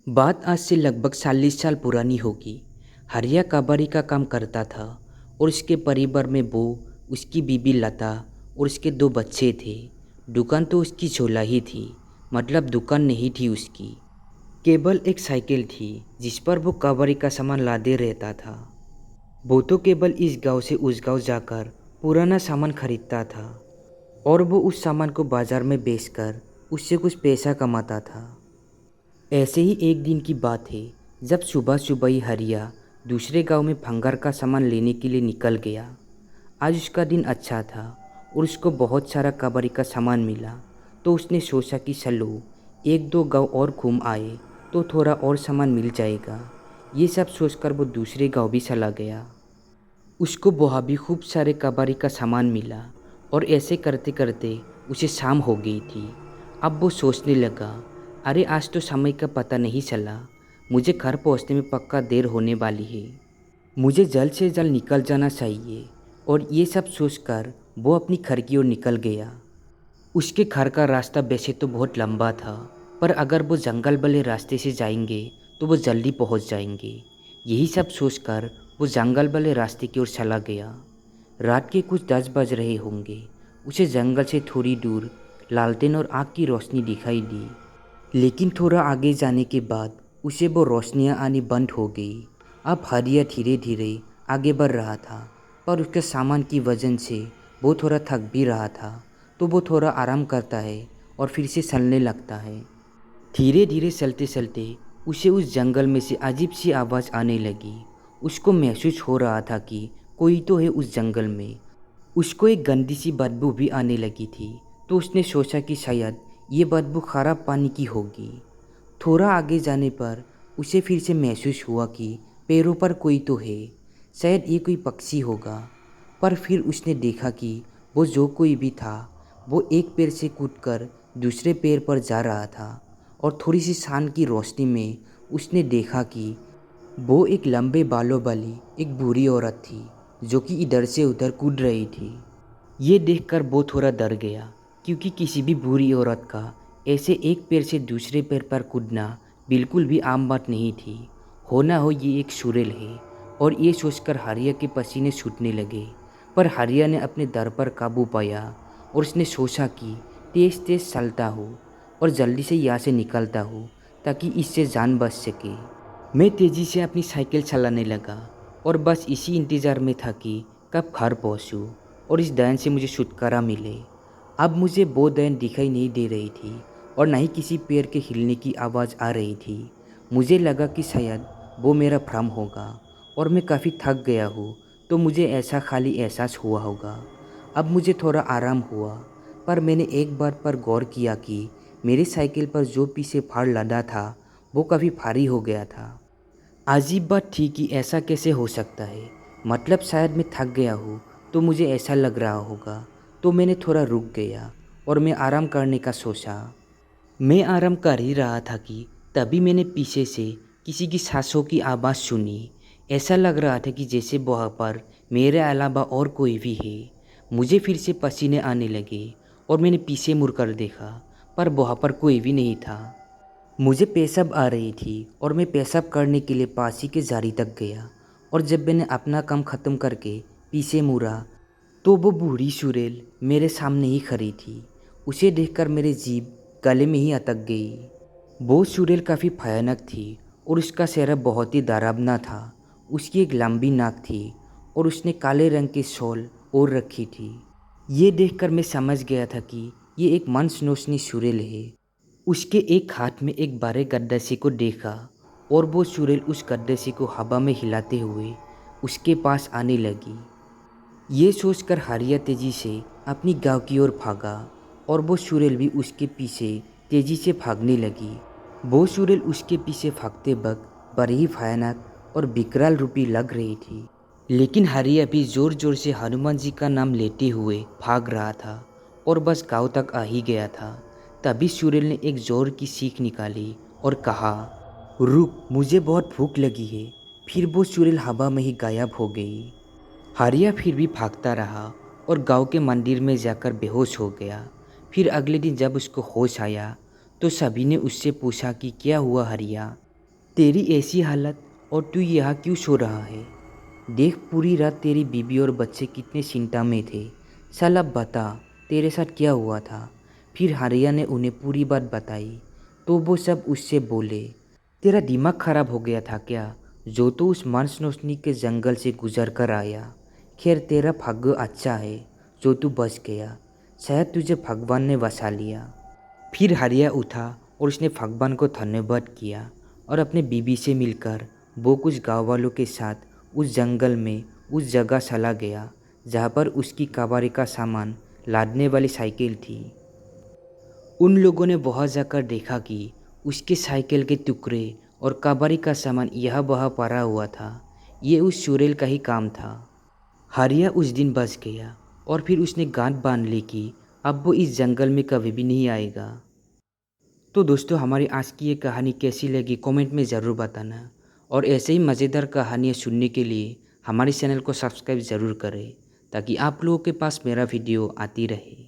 बात आज से लगभग 40 साल पुरानी होगी। हरिया काबारी का काम करता था और उसके परिवार में वो, उसकी बीबी लता और उसके 2 बच्चे थे। दुकान तो उसकी झोला ही थी, मतलब दुकान नहीं थी उसकी, केवल एक साइकिल थी जिस पर वो काबारी का सामान लादे रहता था। वो तो केवल इस गांव से उस गांव जाकर पुराना सामान खरीदता था और वो उस सामान को बाजार में बेचकर उससे कुछ पैसा कमाता था। ऐसे ही एक दिन की बात है जब सुबह सुबह ही हरिया दूसरे गांव में भंगार का सामान लेने के लिए निकल गया। आज उसका दिन अच्छा था और उसको बहुत सारा कबाड़ी का सामान मिला, तो उसने सोचा कि चलो एक दो गांव और घूम आए तो थोड़ा और सामान मिल जाएगा। ये सब सोचकर वो दूसरे गांव भी चला गया। उसको वहाँ भी खूब सारे कबाड़ी का सामान मिला और ऐसे करते करते उसे शाम हो गई थी। अब वो सोचने लगा, अरे आज तो समय का पता नहीं चला, मुझे घर पहुँचने में पक्का देर होने वाली है, मुझे जल्द से जल्द निकल जाना चाहिए। और ये सब सोचकर वो अपनी घर की ओर निकल गया। उसके घर का रास्ता वैसे तो बहुत लंबा था, पर अगर वो जंगल वाले रास्ते से जाएंगे तो वो जल्दी पहुंच जाएंगे। यही सब सोचकर वो जंगल वाले रास्ते की ओर चला गया। रात के कुछ 10 बज रहे होंगे। उसे जंगल से थोड़ी दूर लालटेन और आग की रोशनी दिखाई दी, लेकिन थोड़ा आगे जाने के बाद उसे वो रोशनियाँ आनी बंद हो गई। अब हरिया धीरे धीरे आगे बढ़ रहा था, पर उसके सामान की वजन से वो थोड़ा थक भी रहा था, तो वो थोड़ा आराम करता है और फिर से चलने लगता है। धीरे धीरे चलते चलते उसे उस जंगल में से अजीब सी आवाज़ आने लगी। उसको महसूस हो रहा था कि कोई तो है उस जंगल में। उसको एक गंदी सी बदबू भी आने लगी थी, तो उसने सोचा कि शायद ये बदबू खराब पानी की होगी। थोड़ा आगे जाने पर उसे फिर से महसूस हुआ कि पैरों पर कोई तो है, शायद ये कोई पक्षी होगा। पर फिर उसने देखा कि वो जो कोई भी था वो एक पैर से कूदकर दूसरे पैर पर जा रहा था, और थोड़ी सी शान की रोशनी में उसने देखा कि वो एक लंबे बालों वाली एक बूढ़ी औरत थी जो कि इधर से उधर कूद रही थी। ये देखकर वो थोड़ा डर गया, क्योंकि किसी भी बूढ़ी औरत का ऐसे एक पैर से दूसरे पैर पर कूदना बिल्कुल भी आम बात नहीं थी। हो ना हो ये एक चुड़ैल है। और ये सोचकर हरिया के पसीने छूटने लगे। पर हरिया ने अपने डर पर काबू पाया और उसने सोचा कि तेज़ तेज़ चलता हो और जल्दी से यहाँ से निकलता हो ताकि इससे जान बच सके। मैं तेज़ी से अपनी साइकिल चलाने लगा और बस इसी इंतज़ार में था कि कब घर पहुँचूँ और इस डैन से मुझे छुटकारा मिले। अब मुझे वो डैन दिखाई नहीं दे रही थी और ना ही किसी पैर के हिलने की आवाज़ आ रही थी। मुझे लगा कि शायद वो मेरा भ्रम होगा और मैं काफ़ी थक गया हूँ, तो मुझे ऐसा खाली एहसास हुआ होगा। अब मुझे थोड़ा आराम हुआ, पर मैंने एक बात पर गौर किया कि मेरी साइकिल पर जो पीछे फाड़ लदा था वो काफ़ी भारी हो गया था। अजीब बात थी कि ऐसा कैसे हो सकता है, मतलब शायद मैं थक गया हूँ तो मुझे ऐसा लग रहा होगा। तो मैंने थोड़ा रुक गया और मैं आराम करने का सोचा। मैं आराम कर ही रहा था कि तभी मैंने पीछे से किसी की सांसों की आवाज़ सुनी। ऐसा लग रहा था कि जैसे वहाँ पर मेरे अलावा और कोई भी है। मुझे फिर से पसीने आने लगे और मैंने पीछे मुड़कर देखा, पर वहाँ पर कोई भी नहीं था। मुझे पेशाब आ रही थी और मैं पेशाब करने के लिए पास ही के झाड़ी तक गया, और जब मैंने अपना काम ख़त्म करके पीछे मुड़ा तो वो बूढ़ी चुड़ैल मेरे सामने ही खड़ी थी। उसे देखकर मेरी जीभ गले में ही अटक गई। वो चुड़ैल काफ़ी भयानक थी और उसका चेहरा बहुत ही डरावना था। उसकी एक लंबी नाक थी और उसने काले रंग की शॉल ओढ़ रखी थी। ये देखकर मैं समझ गया था कि ये एक मंसनोसनी चुड़ैल है। उसके एक हाथ में एक बड़े गड्ढे को देखा और वो चुड़ैल उस गड्ढे को हवा में हिलाते हुए उसके पास आने लगी। ये सोचकर हरिया तेजी से अपनी गांव की ओर भागा और वो चुड़ैल भी उसके पीछे तेजी से भागने लगी। वो चुड़ैल उसके पीछे भागते वक्त बड़ी ही भयानक और विकराल रूपी लग रही थी। लेकिन हरिया भी जोर जोर से हनुमान जी का नाम लेते हुए भाग रहा था और बस गांव तक आ ही गया था। तभी चुड़ैल ने एक जोर की सीख निकाली और कहा, रुक, मुझे बहुत भूख लगी है। फिर वो चुड़ैल हवा में ही गायब हो गई। हरिया फिर भी भागता रहा और गांव के मंदिर में जाकर बेहोश हो गया। फिर अगले दिन जब उसको होश आया तो सभी ने उससे पूछा कि क्या हुआ हरिया। तेरी ऐसी हालत और तू यहाँ क्यों सो रहा है? देख पूरी रात तेरी बीबी और बच्चे कितने चिंता में थे। साला बता तेरे साथ क्या हुआ था। फिर हारिया ने उन्हें पूरी बात बताई तो वो सब उससे बोले, तेरा दिमाग खराब हो गया था क्या, जो तो उस मांस नोचनी के जंगल से गुजर कर आया। खैर तेरा भाग्य अच्छा है जो तू बच गया, शायद तुझे भगवान ने बचा लिया। फिर हारिया उठा और उसने भगवान को धन्यवाद किया और अपने बीबी से मिलकर वो कुछ गाँव वालों के साथ उस जंगल में उस जगह चला गया जहाँ पर उसकी कबाड़ी का सामान लादने वाली साइकिल थी। उन लोगों ने वहाँ जाकर देखा कि उसके साइकिल के टुकड़े और कबाड़ी का सामान यहाँ वहाँ पड़ा हुआ था। ये उस चुड़ैल का ही काम था। हारिया उस दिन बच गया और फिर उसने गांठ बांध ली कि अब वो इस जंगल में कभी भी नहीं आएगा। तो दोस्तों हमारी आज की ये कहानी कैसी लगी कमेंट में ज़रूर बताना, और ऐसे ही मज़ेदार कहानियाँ सुनने के लिए हमारे चैनल को सब्सक्राइब ज़रूर करें ताकि आप लोगों के पास मेरा वीडियो आती रहे।